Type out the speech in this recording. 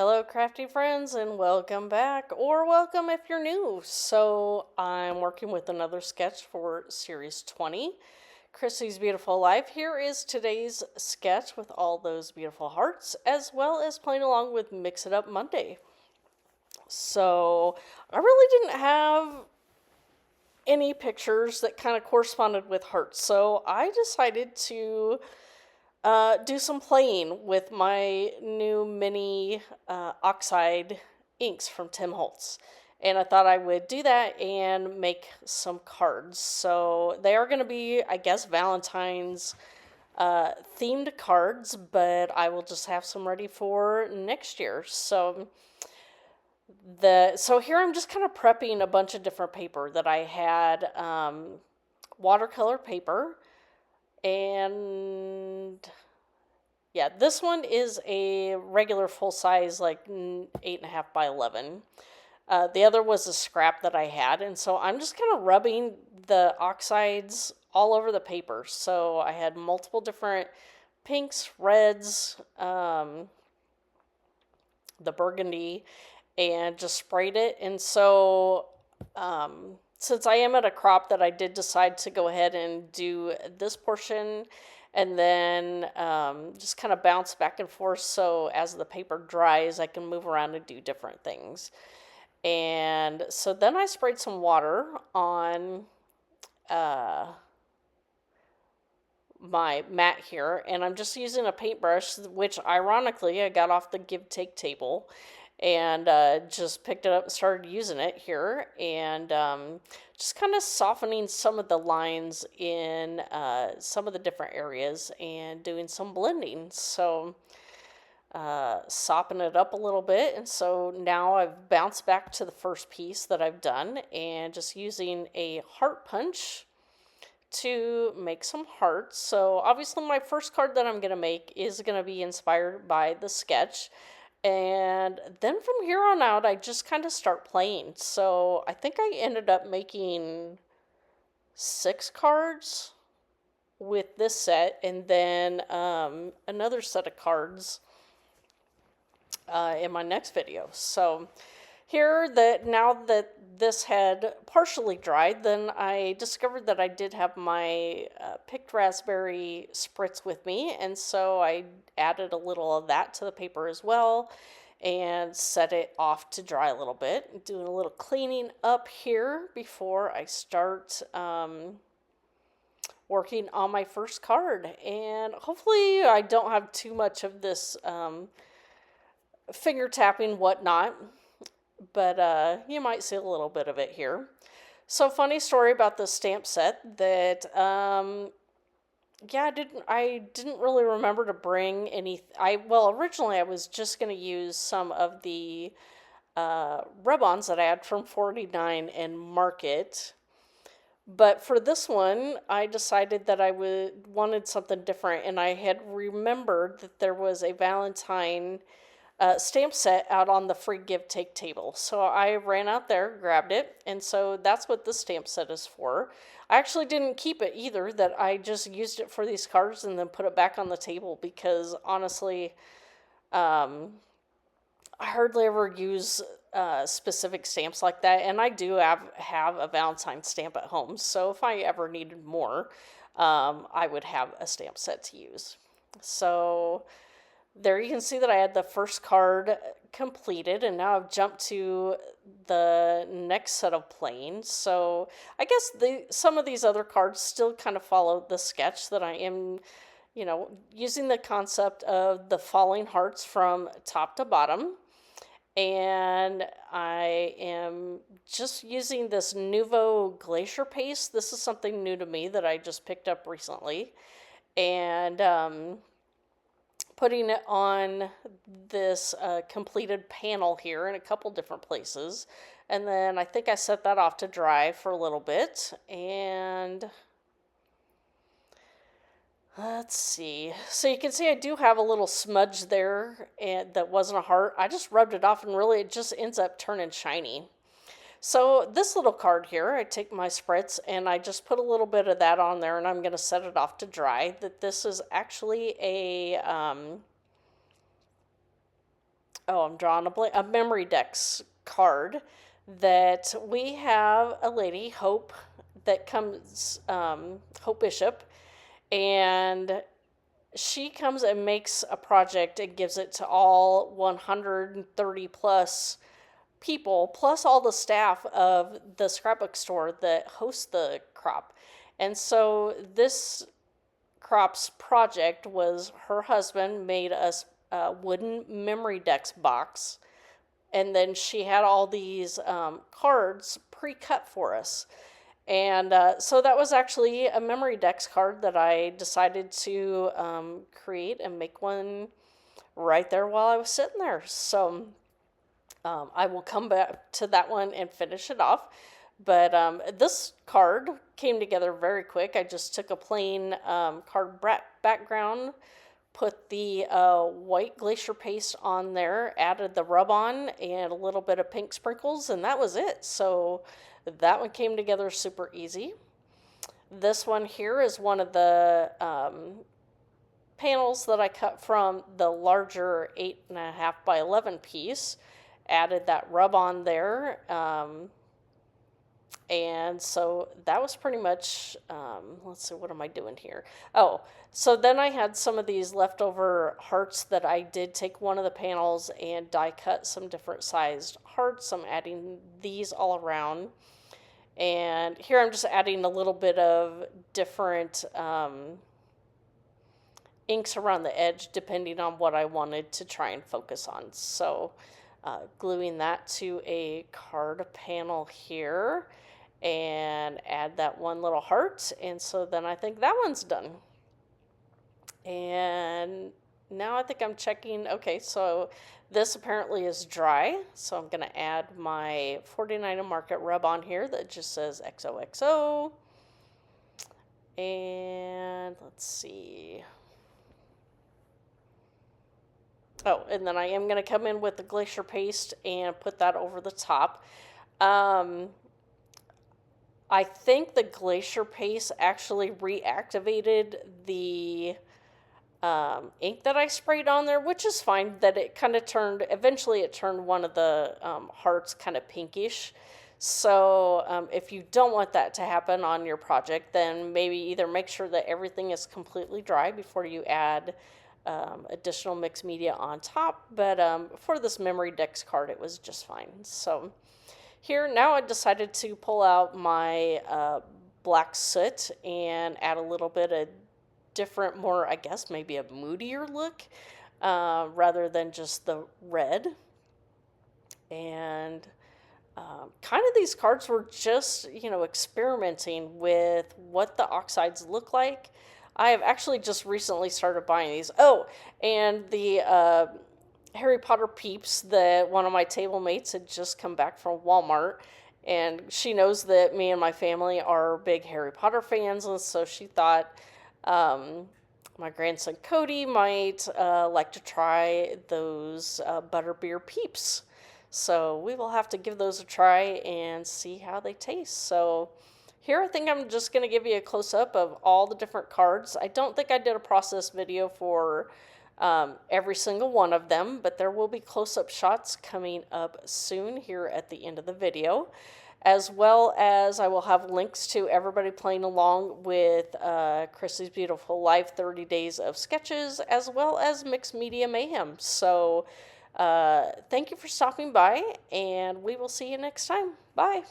Hello, crafty friends, and welcome back, or welcome if you're new. So, I'm working with another sketch for Series 20, Chrissy's Beautiful Life. Here is today's sketch with all those beautiful hearts, as well as playing along with Mix It Up Monday. So, I really didn't have any pictures that kind of corresponded with hearts, so I decided to do some playing with my new mini oxide inks from Tim Holtz. And I thought I would do that and make some cards. So they are going to be, I guess, Valentine's themed cards, but I will just have some ready for next year. So here I'm just kind of prepping a bunch of different paper that I had, watercolor paper, and yeah, this one is a regular full size, like 8.5 by 11. The other was a scrap that I had, and so I'm just kind of rubbing the oxides all over the paper. So I had multiple different pinks, reds, the burgundy, and just sprayed it. And so since I am at a crop that I did decide to go ahead and do this portion and then just kind of bounce back and forth, so as the paper dries I can move around and do different things. And so then I sprayed some water on my mat here, and I'm just using a paintbrush, which ironically I got off the give take table, and just picked it up and started using it here, and just kind of softening some of the lines in some of the different areas and doing some blending. So sopping it up a little bit, and so now I've bounced back to the first piece that I've done and just using a heart punch to make some hearts. So obviously my first card that I'm going to make is going to be inspired by the sketch. And then from here on out, I just kind of start playing. So I think I ended up making 6 cards with this set, and then another set of cards in my next video. So here, that now that this had partially dried, then I discovered that I did have my picked raspberry spritz with me, and so I added a little of that to the paper as well and set it off to dry a little bit. Doing a little cleaning up here before I start working on my first card. And hopefully I don't have too much of this finger tapping whatnot, but you might see a little bit of it here. So, funny story about the stamp set that yeah, I didn't really remember to bring any. Originally I was just going to use some of the rub-ons that I had from 49 and Market. But for this one, I decided that I wanted something different, and I had remembered that there was a Valentine stamp set out on the free give take table. So I ran out there, grabbed it, and so that's what this stamp set is for. I actually didn't keep it either, that I just used it for these cards and then put it back on the table, because honestly, I hardly ever use specific stamps like that, and I do have a Valentine stamp at home, so if I ever needed more, I would have a stamp set to use. So there you can see that I had the first card completed, and now I've jumped to the next set of planes. So I guess some of these other cards still kind of follow the sketch that I am, using the concept of the falling hearts from top to bottom. And I am just using this Nuvo Glacier paste. This is something new to me that I just picked up recently. And putting it on this completed panel here in a couple different places. And then I think I set that off to dry for a little bit. And let's see. So you can see I do have a little smudge there, and that wasn't a heart. I just rubbed it off, and really it just ends up turning shiny. So this little card here, I take my spritz and I just put a little bit of that on there, and I'm going to set it off to dry. That this is actually a oh, I'm drawing a memory decks card that we have a lady, Hope, that comes, Hope Bishop, and she comes and makes a project and gives it to all 130 plus people, plus all the staff of the scrapbook store that hosts the crop. And so this crop's project was her husband made us a wooden memory decks box, and then she had all these cards pre-cut for us. And so that was actually a memory decks card that I decided to create and make one right there while I was sitting there. So I will come back to that one and finish it off. But this card came together very quick. I just took a plain card background, put the white glacier paste on there, added the rub-on and a little bit of pink sprinkles, and that was it. So that one came together super easy. This one here is one of the panels that I cut from the larger 8.5 by 11 piece. Added that rub-on there. And so that was pretty much, let's see, what am I doing here? Oh, so then I had some of these leftover hearts that I did take one of the panels and die cut some different sized hearts. I'm adding these all around. And here I'm just adding a little bit of different inks around the edge depending on what I wanted to try and focus on. So gluing that to a card panel here and add that one little heart, and so then I think that one's done. And now I think I'm checking. Okay, so this apparently is dry, so I'm going to add my 49 Market rub on here that just says XOXO. And let's see. Oh, and then I am going to come in with the glacier paste and put that over the top. I think the glacier paste actually reactivated the ink that I sprayed on there, which is fine, that it kind of turned, eventually it turned one of the hearts kind of pinkish. So if you don't want that to happen on your project, then maybe either make sure that everything is completely dry before you add additional mixed media on top. But for this memory decks card, it was just fine. So here now I decided to pull out my black soot and add a little bit of different, more, I guess, maybe a moodier look rather than just the red. And kind of these cards were just, experimenting with what the oxides look like. I have actually just recently started buying these. Oh, and the Harry Potter peeps that one of my table mates had just come back from Walmart, and she knows that me and my family are big Harry Potter fans, and so she thought my grandson Cody might like to try those butterbeer peeps. So we will have to give those a try and see how they taste. So here I think I'm just going to give you a close-up of all the different cards. I don't think I did a process video for every single one of them, but there will be close-up shots coming up soon here at the end of the video, as well as I will have links to everybody playing along with Chrissy's Beautiful Life 30 Days of Sketches, as well as Mixed Media Mayhem. So thank you for stopping by, and we will see you next time. Bye.